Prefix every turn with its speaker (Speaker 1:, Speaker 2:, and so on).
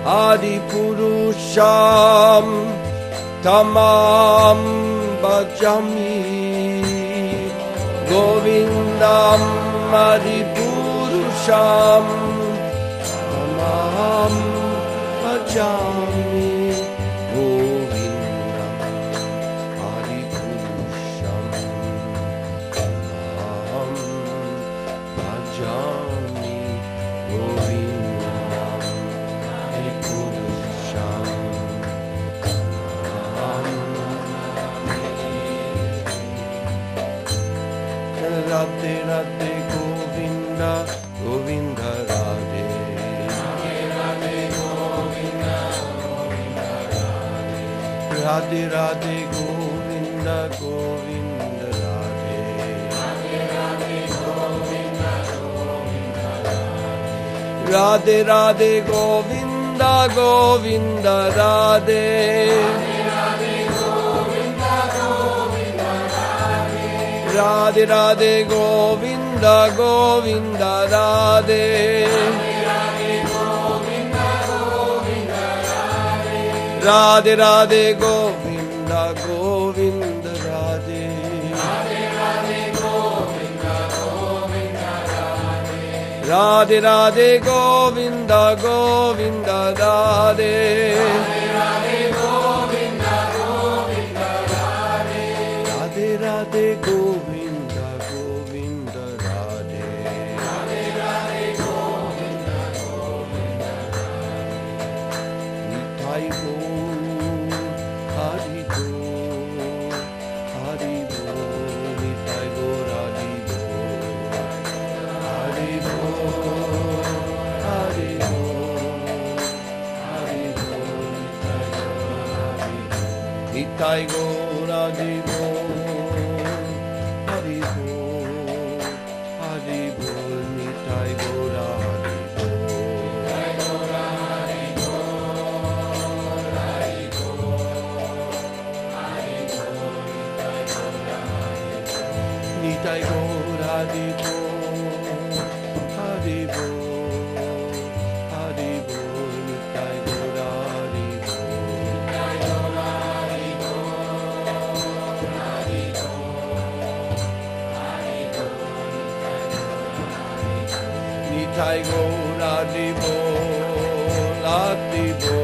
Speaker 1: Adipurusham Tamam Bhajami Govindam Adipurusham Tamam Bhajami Govindam Adipurusham Tamam Bhajami Govindam Adipurusham Radhe Radhe Govinda Govinda Radhe Radhe Govinda Govinda Radhe Radhe Radhe Govinda Govinda Radhe Radhe Radhe Govinda Govinda Radhe Radhe Govinda Govinda Radhe Radhe Radhe Govinda Govinda Radhe Radhe Radhe Govinda Govinda Radhe Radhe Radhe Govinda Govinda Radhe Radhe Radhe Govinda Govinda Radhe Radhe Radhe Govinda Govinda Nitai Gaur Hari Gaur Hari Gaur Nitai Gaur Hari Gaur Hari Gaur Hari Gaur Nitai Gaur Hari Gaur Hari Bol, Hari Bol, Nitai Gaura, Hari Bol, Hari Bol, Hari Bol, Hari Bol, Nitai Gaura, Hari Bol, Hari Bol, Hari Bol, Nitai Gaura, Hari Nitai Gaur Adi Bol, Adi Bol.